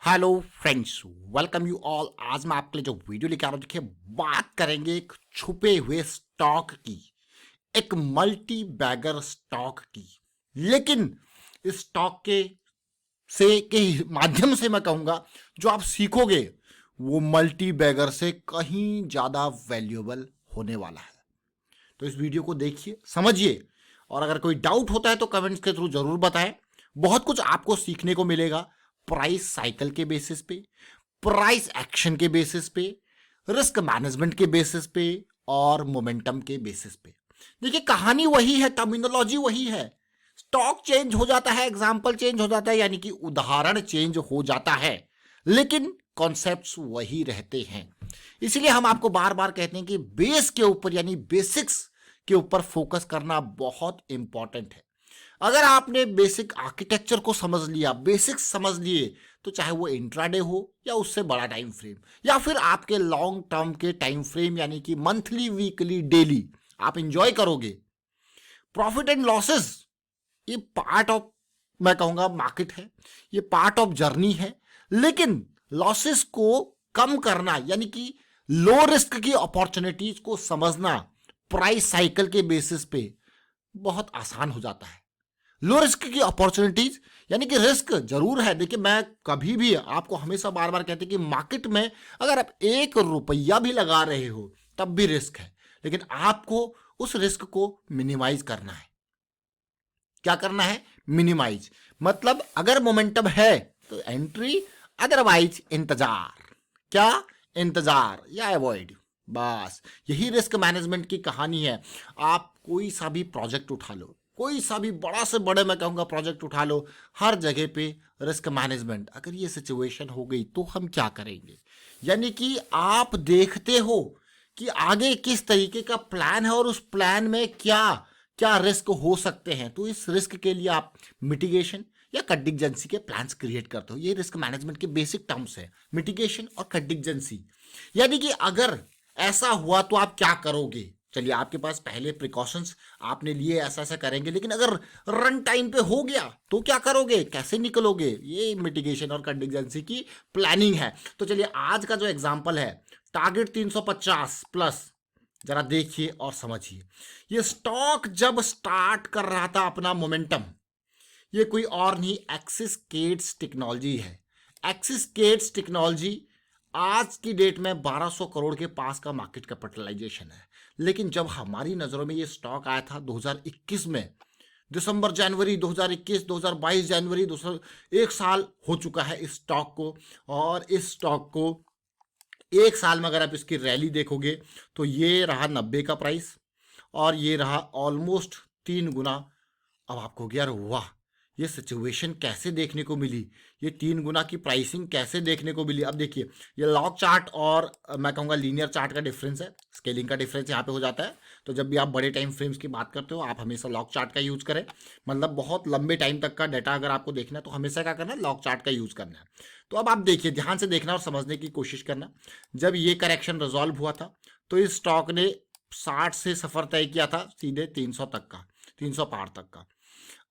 Hello friends, welcome you all. आज मैं आपके लिए जो वीडियो लेके आ रहा हूँ, देखिए बात करेंगे एक छुपे हुए स्टॉक की, एक मल्टी बैगर स्टॉक की। लेकिन इस स्टॉक के माध्यम से मैं कहूँगा जो आप सीखोगे वो मल्टी बैगर से कहीं ज़्यादा वैल्यूएबल होने वाला है। तो इस वीडियो को देखिए, समझिए, और अगर कोई डाउट होता है तो कमेंट्स के थ्रू जरूर बताएं। बहुत कुछ आपको सीखने को मिलेगा प्राइस साइकिल के बेसिस पे, प्राइस एक्शन के बेसिस पे, रिस्क मैनेजमेंट के बेसिस पे और मोमेंटम के बेसिस पे। देखिए कहानी वही है, टर्मिनोलॉजी वही है। स्टॉक चेंज हो जाता है, एग्जाम्पल चेंज हो जाता है, यानी कि उदाहरण चेंज हो जाता है, लेकिन कॉन्सेप्ट्स वही रहते हैं। इसीलिए हम आपको बार बार कहते हैं कि बेस के ऊपर यानी बेसिक्स के ऊपर फोकस करना बहुत इंपॉर्टेंट है। अगर आपने बेसिक आर्किटेक्चर को समझ लिया, बेसिक्स समझ लिए, तो चाहे वो इंट्राडे हो या उससे बड़ा टाइम फ्रेम या फिर आपके लॉन्ग टर्म के टाइम फ्रेम यानी कि मंथली, वीकली, डेली, आप इंजॉय करोगे। प्रॉफिट एंड लॉसेस ये पार्ट ऑफ, मैं कहूंगा, मार्केट है, ये पार्ट ऑफ जर्नी है। लेकिन लॉसेस को कम करना यानी कि लो रिस्क की अपॉर्चुनिटीज को समझना प्राइस साइकिल के बेसिस पे बहुत आसान हो जाता है। लो रिस्क की अपॉर्चुनिटीज यानी कि रिस्क जरूर है। देखिए मैं कभी भी आपको हमेशा बार बार कहते हैं कि मार्केट में अगर आप 1 रुपया भी लगा रहे हो तब भी रिस्क है, लेकिन आपको उस रिस्क को मिनिमाइज करना है। क्या करना है? मिनिमाइज। मतलब अगर मोमेंटम है तो एंट्री, अदरवाइज इंतजार। क्या? इंतजार या अवॉइड। बस यही रिस्क मैनेजमेंट की कहानी है। आप कोई सा भी प्रोजेक्ट उठा लो, कोई सा भी बड़ा से बड़े, मैं कहूंगा, प्रोजेक्ट उठा लो, हर जगह पे रिस्क मैनेजमेंट। अगर ये सिचुएशन हो गई तो हम क्या करेंगे, यानी कि आप देखते हो कि आगे किस तरीके का प्लान है और उस प्लान में क्या क्या रिस्क हो सकते हैं। तो इस रिस्क के लिए आप मिटिगेशन या कंटिजेंसी के प्लान्स क्रिएट करते हो। ये रिस्क मैनेजमेंट के बेसिक टर्म्स है, मिटिगेशन और कंटिजेंसी। यानी कि अगर ऐसा हुआ तो आप क्या करोगे। चलिए, आपके पास पहले प्रिकॉशंस आपने लिए, ऐसा ऐसा करेंगे, लेकिन अगर रन टाइम पे हो गया तो क्या करोगे, कैसे निकलोगे। ये मिटिगेशन और कंटिजेंसी की प्लानिंग है। तो चलिए आज का जो एग्जांपल है, टारगेट 350 प्लस, जरा देखिए और समझिए। ये स्टॉक जब स्टार्ट कर रहा था अपना मोमेंटम, ये कोई और नहीं, एक्सिस केट्स टेक्नोलॉजी है। एक्सिस केट्स टेक्नोलॉजी आज की डेट में 1200 करोड़ के पास का मार्केट कैपिटलाइजेशन है। लेकिन जब हमारी नज़रों में ये स्टॉक आया था 2021 में, दिसंबर, जनवरी 2021, 2022 जनवरी, 1 साल हो चुका है इस स्टॉक को। और इस स्टॉक को 1 साल में अगर आप इसकी रैली देखोगे तो ये रहा 90 का प्राइस और ये रहा ऑलमोस्ट 3 गुना। अब आपको हो गया, यार वाह, ये सिचुएशन कैसे देखने को मिली, ये 3 गुना की प्राइसिंग कैसे देखने को मिली। अब देखिए, ये लॉग चार्ट और मैं कहूँगा लीनियर चार्ट का डिफरेंस है, स्केलिंग का डिफरेंस यहाँ पे हो जाता है। तो जब भी आप बड़े टाइम फ्रेम्स की बात करते हो आप हमेशा लॉग चार्ट का यूज़ करें। मतलब बहुत लंबे टाइम तक का डाटा अगर आपको देखना है तो हमेशा क्या करना है, लॉग चार्ट का यूज़ करना है। तो अब आप देखिए, ध्यान से देखना और समझने की कोशिश करना। जब ये करेक्शन रिजॉल्व हुआ था तो इस स्टॉक ने 60 से सफ़र तय किया था सीधे 300 तक का, 300 पार तक का।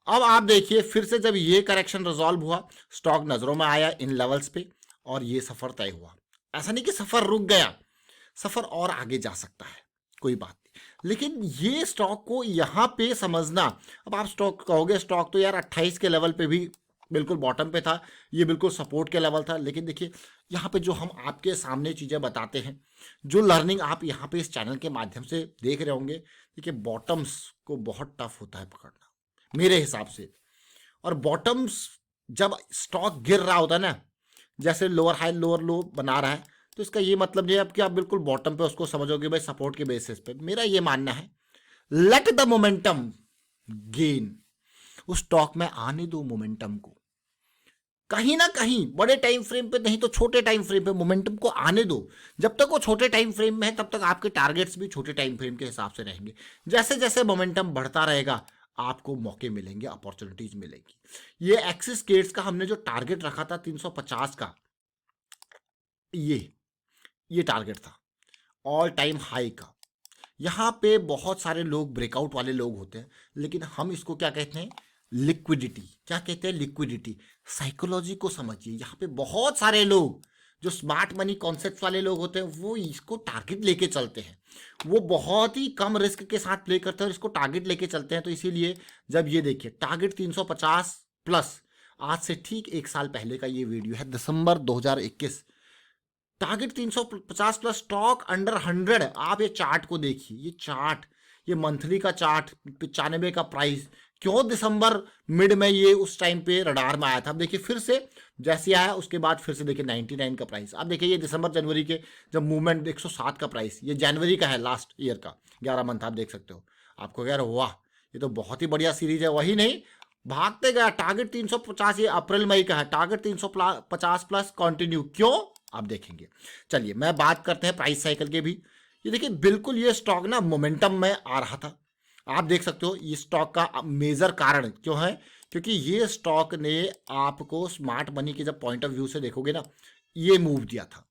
अब आप देखिए, फिर से जब ये करेक्शन रिजॉल्व हुआ, स्टॉक नजरों में आया इन लेवल्स पे और ये सफर तय हुआ। ऐसा नहीं कि सफर रुक गया, सफर और आगे जा सकता है, कोई बात नहीं। लेकिन ये स्टॉक को यहां पे समझना। अब आप स्टॉक कहोगे, स्टॉक तो यार 28 के लेवल पे भी बिल्कुल बॉटम पे था, ये बिल्कुल सपोर्ट के लेवल था। लेकिन देखिए यहाँ पे जो हम आपके सामने चीज़ें बताते हैं, जो लर्निंग आप यहाँ पे इस चैनल के माध्यम से देख रहे होंगे, देखिए बॉटम्स को बहुत टफ होता है पकड़ना मेरे हिसाब से। और बॉटम्स जब स्टॉक गिर रहा होता है ना, जैसे लोअर हाई लोअर लो बना रहा है, तो इसका ये मतलब नहीं है अब कि आप बिल्कुल बॉटम पे उसको समझोगे भाई सपोर्ट के बेसिस पे। मेरा ये मानना है, लेट द मोमेंटम गेन, उस स्टॉक में आने दो मोमेंटम को। कहीं ना कहीं बड़े टाइम फ्रेम पे नहीं तो छोटे टाइम फ्रेम पे मोमेंटम को आने दो। जब तक वो छोटे टाइम फ्रेम में है तब तक आपके टारगेट्स भी छोटे टाइम फ्रेम के हिसाब से रहेंगे। जैसे जैसे मोमेंटम बढ़ता रहेगा आपको मौके मिलेंगे, अपॉर्चुनिटीज मिलेंगी। ये एक्सिस केट्स का हमने जो टारगेट रखा था 350 का, ये टारगेट था ऑल टाइम हाई का। यहाँ पे बहुत सारे लोग ब्रेकआउट वाले लोग होते हैं, लेकिन हम इसको क्या कहते हैं, लिक्विडिटी, क्या कहते हैं, लिक्विडिटी। साइकोलॉजी को समझिए, यहाँ पे बहुत सारे लोग जो स्मार्ट मनी कॉन्सेप्ट वाले लोग होते हैं वो इसको टारगेट लेके चलते हैं, वो बहुत ही कम रिस्क के साथ प्ले करते हैं और इसको टारगेट लेके चलते हैं। तो इसीलिए जब ये देखिए टारगेट 350 प्लस, आज से ठीक एक साल पहले का ये वीडियो है, दिसंबर 2021, टारगेट 350 प्लस, स्टॉक अंडर 100। आप ये चार्ट को देखिए, ये चार्ट, ये मंथली का चार्ट, 95 का प्राइस। क्यों दिसंबर मिड में ये उस टाइम पे रडार में आया था। अब देखिए फिर से जैसे आया उसके बाद फिर से देखिए 99 का प्राइस। अब देखिए ये दिसंबर जनवरी के जब मूवमेंट 107 का प्राइस, ये जनवरी का है, लास्ट ईयर का 11 मंथ आप देख सकते हो। आपको कह रहे हो वाह ये तो बहुत ही बढ़िया सीरीज है, वही नहीं भागते गया। टारगेट 350 ये अप्रैल मई का है, टारगेट 350 प्लस कंटिन्यू। क्यों आप देखेंगे। चलिए मैं बात करते हैं प्राइस साइकिल के भी। ये देखिए बिल्कुल ये स्टॉक ना मोमेंटम में आ रहा था, आप देख सकते हो। ये स्टॉक का मेजर कारण क्यों है, क्योंकि ये स्टॉक ने आपको स्मार्ट मनी के जब पॉइंट ऑफ व्यू से देखोगे ना, ये मूव दिया था,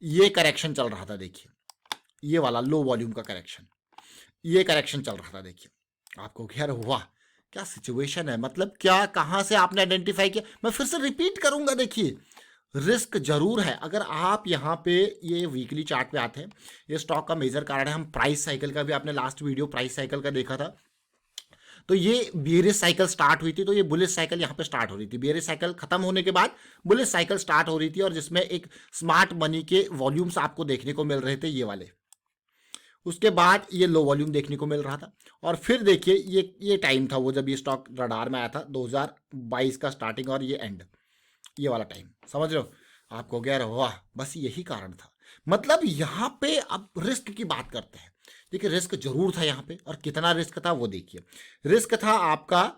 ये करेक्शन चल रहा था। देखिए ये वाला लो वॉल्यूम का करेक्शन, ये करेक्शन चल रहा था। देखिए आपको यार वाह क्या सिचुएशन है, मतलब क्या कहां से आपने आइडेंटिफाई किया। मैं फिर से रिपीट करूंगा, देखिए रिस्क जरूर है। अगर आप यहाँ पे ये वीकली चार्ट पे आते हैं, ये स्टॉक का मेजर कारण है। हम प्राइस साइकिल का भी, आपने लास्ट वीडियो प्राइस साइकिल का देखा था, तो ये बेयरिश साइकिल स्टार्ट हुई थी, तो ये बुलिश साइकिल यहाँ पे स्टार्ट हो रही थी। बेयरिश साइकिल खत्म होने के बाद बुलिश साइकिल स्टार्ट हो रही थी, और जिसमें एक स्मार्ट मनी के वॉल्यूम्स आपको देखने को मिल रहे थे, ये वाले। उसके बाद ये लो वॉल्यूम देखने को मिल रहा था, और फिर देखिए ये टाइम था वो जब ये स्टॉक रडार में आया था, 2022 का स्टार्टिंग और ये एंड, ये वाला टाइम, समझ रहे हो। आपको कह रहे हो वाह बस यही कारण था। मतलब यहाँ पे अब रिस्क की बात करते हैं। देखिए रिस्क जरूर था यहाँ पे, और कितना रिस्क था वो देखिए। रिस्क था आपका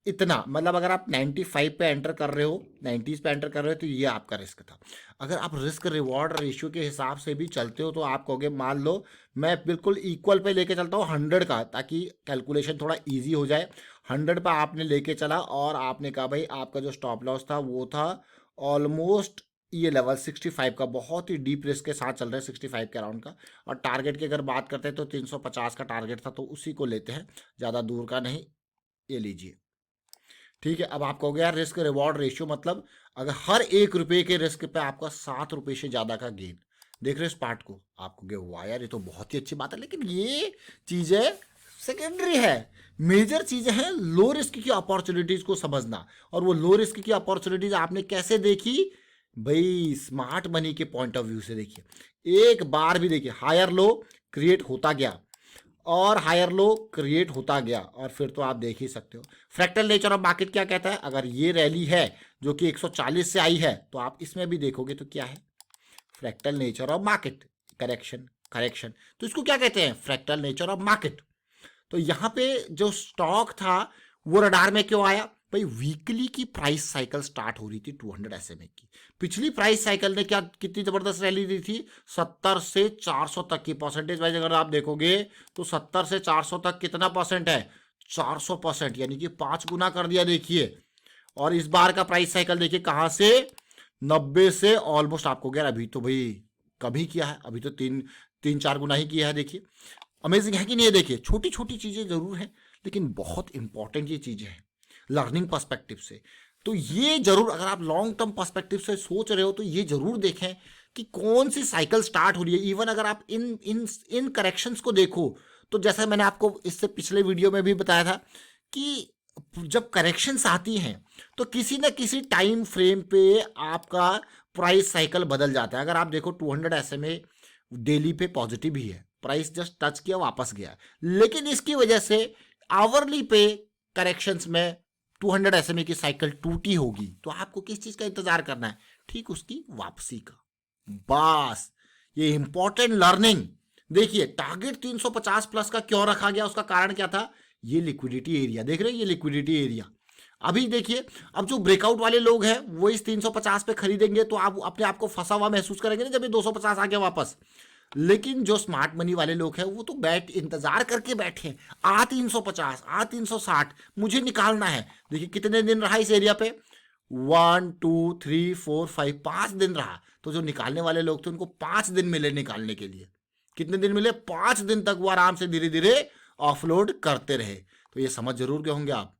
इतना, मतलब अगर आप 95 पे एंटर कर रहे हो, 90s पे एंटर कर रहे हो, तो ये आपका रिस्क था। अगर आप रिस्क रिवॉर्ड रेशियो के हिसाब से भी चलते हो तो आप कहोगे मान लो मैं बिल्कुल इक्वल पे लेके चलता हूँ 100 का, ताकि कैलकुलेशन थोड़ा इजी हो जाए। 100 पे आपने लेके चला और आपने कहा भाई आपका जो स्टॉप लॉस था वो था ऑलमोस्ट ये लेवल 65 का, बहुत ही डीप रिस्क के साथ चल रहे हैं 65 के अराउंड का। और टारगेट की अगर बात करते हैं तो 350 का टारगेट था, तो उसी को लेते हैं, ज़्यादा दूर का नहीं, ये लीजिए। ठीक है, अब आप कहोगे यार रिस्क रिवॉर्ड रेशियो मतलब अगर हर 1 रुपये के रिस्क पे आपका 7 रुपये से ज़्यादा का गेन, देख रहे हो इस पार्ट को, आपको कहोगे वाह यार ये तो बहुत ही अच्छी बात है। लेकिन ये चीज़ें सेकेंडरी है, मेजर चीज़ें हैं लो रिस्क की अपॉर्चुनिटीज़ को समझना। और वो लो रिस्क की अपॉर्चुनिटीज़ आपने कैसे देखी भाई, स्मार्ट मनी के पॉइंट ऑफ व्यू से देखिए। एक बार भी देखिए हायर लो क्रिएट होता गया, और हायर लो क्रिएट होता गया, और फिर तो आप देख ही सकते हो। फ्रैक्टल नेचर ऑफ मार्केट क्या कहता है, अगर ये रैली है जो कि 140 से आई है, तो आप इसमें भी देखोगे तो क्या है, fractal nature of market, correction correction, तो इसको क्या कहते हैं, फ्रैक्टल नेचर ऑफ मार्केट। तो यहाँ पे जो स्टॉक था वो रडार में क्यों आया भाई, वीकली की प्राइस साइकिल स्टार्ट हो रही थी 200 SMA की। पिछली प्राइस साइकिल ने क्या कितनी जबरदस्त रैली दी थी, 70 से 400 तक की। परसेंटेज वाइज अगर आप देखोगे तो 70 से 400 तक कितना परसेंट है, 400%, यानी कि 5 गुना कर दिया देखिए। और इस बार का प्राइस साइकिल देखिए कहां से, 90 से ऑलमोस्ट, आपको गया अभी तो भाई कभी किया है, अभी तो तीन चार गुना ही किया है। देखिए अमेजिंग है कि नहीं है। देखिए छोटी छोटी चीजें जरूर हैं, लेकिन बहुत इंपॉर्टेंट ये चीजें हैं लर्निंग पर्सपेक्टिव से। तो ये जरूर, अगर आप लॉन्ग टर्म पर्सपेक्टिव से सोच रहे हो तो ये जरूर देखें कि कौन सी साइकिल स्टार्ट हो रही है। इवन अगर आप इन इन इन करेक्शंस को देखो, तो जैसा मैंने आपको इससे पिछले वीडियो में भी बताया था कि जब करेक्शंस आती हैं तो किसी न किसी टाइम फ्रेम पे आपका प्राइस साइकिल बदल जाता है। अगर आप देखो 200 SMA डेली पे पॉजिटिव ही है, प्राइस जस्ट टच किया वापस गया, लेकिन इसकी वजह से आवरली पे करेक्शंस में 200 SMA की साइकिल टूटी होगी, तो आपको किस चीज का इंतजार करना है, ठीक उसकी वापसी का। बस ये इंपॉर्टेंट लर्निंग। देखिए टारगेट 350 प्लस का क्यों रखा गया, उसका कारण क्या था, ये लिक्विडिटी एरिया देख रहे हैं, ये लिक्विडिटी एरिया। अभी देखिए अब जो ब्रेकआउट वाले लोग हैं वो इस 350 पे खरीदेंगे, तो आप अपने आप को फंसा हुआ महसूस करेंगे ना जब ये 250 आ गया वापस। लेकिन जो स्मार्ट मनी वाले लोग हैं वो तो इंतजार करके बैठे हैं, आ 350 आ 360 मुझे निकालना है। देखिए कितने दिन रहा इस एरिया पे, 1 2 3 4 5, 5 दिन रहा। तो जो निकालने वाले लोग थे उनको 5 दिन मिले निकालने के लिए। कितने दिन मिले, 5 दिन तक वो आराम से धीरे धीरे ऑफलोड करते रहे। तो ये समझ जरूर गए होंगे आप।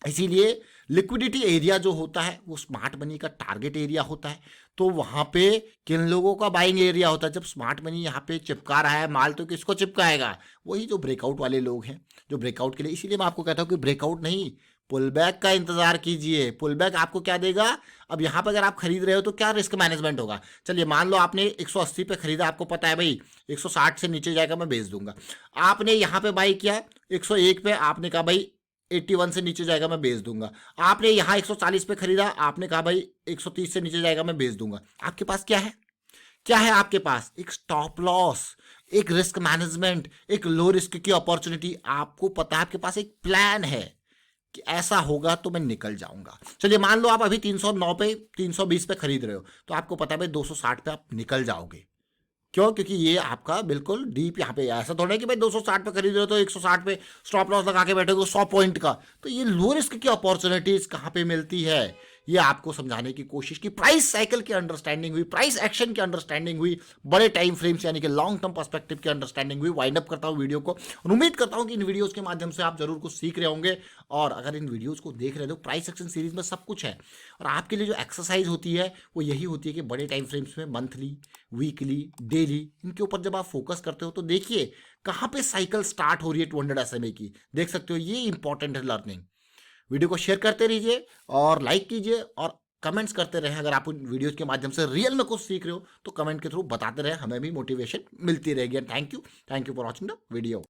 इसीलिए लिक्विडिटी एरिया जो होता है वो स्मार्ट मनी का टारगेट एरिया होता है। तो वहां पे किन लोगों का बाइंग एरिया होता है? जब स्मार्ट मनी यहाँ पे चिपका रहा है माल तो किसको चिपकाएगा? वही जो ब्रेकआउट वाले लोग हैं, जो ब्रेकआउट के लिए। इसीलिए मैं आपको कहता हूँ कि ब्रेकआउट नहीं, पुल बैक का इंतजार कीजिए। पुल बैक आपको क्या देगा? अब यहाँ पे अगर आप खरीद रहे हो तो क्या रिस्क मैनेजमेंट होगा? चलिए मान लो आपने 180 पे खरीदा, आपको पता है भाई 160 से नीचे जाएगा मैं बेच दूंगा। आपने यहाँ पे बाई किया 101 पे, आपने कहा भाई 81 से नीचे जाएगा मैं बेच दूंगा। आपने यहाँ 140 पे खरीदा, आपने कहा भाई 130 से नीचे जाएगा मैं बेच दूंगा। आपके पास क्या है? क्या है आपके पास? एक स्टॉप लॉस, एक रिस्क मैनेजमेंट, एक लो रिस्क की अपॉर्चुनिटी। आपको पता है, आपके पास एक प्लान है कि ऐसा होगा तो मैं निकल जाऊंगा। चलिए मान लो आप अभी 309 पे 320 पे खरीद रहे हो, तो आपको पता है भाई 260 पे आप निकल जाओगे। क्यों? क्योंकि ये आपका बिल्कुल डीप यहाँ पे, ऐसा थोड़ा है कि भाई 260 पे खरीद रहे हो तो 160 पे स्टॉप लॉस लगा के बैठोगे 100 पॉइंट का। तो ये लो रिस्क की अपॉर्चुनिटीज कहाँ पे मिलती है, ये आपको समझाने की कोशिश की। प्राइस साइकिल की अंडरस्टैंडिंग हुई, प्राइस एक्शन की अंडरस्टैंडिंग हुई, बड़े टाइम फ्रेम्स यानी कि लॉन्ग टर्म पर्सपेक्टिव की अंडरस्टैंडिंग हुई। वाइंड अप करता हूँ वीडियो को और उम्मीद करता हूँ कि इन वीडियोस के माध्यम से आप जरूर कुछ सीख रहे होंगे। और अगर इन वीडियोस को देख रहे हो, प्राइस एक्शन सीरीज में सब कुछ है। और आपके लिए जो एक्सरसाइज होती है वो यही होती है कि बड़े टाइम फ्रेम्स में मंथली, वीकली, डेली, इनके ऊपर जब आप फोकस करते हो तो देखिए कहाँ पे साइकिल स्टार्ट हो रही है 200 SMA की। देख सकते हो, ये इंपॉर्टेंट है लर्निंग। वीडियो को शेयर करते रहिए और लाइक कीजिए और कमेंट्स करते रहें। अगर आप उन वीडियोज के माध्यम से रियल में कुछ सीख रहे हो तो कमेंट के थ्रू बताते रहें, हमें भी मोटिवेशन मिलती रहेगी। And thank you for watching the video.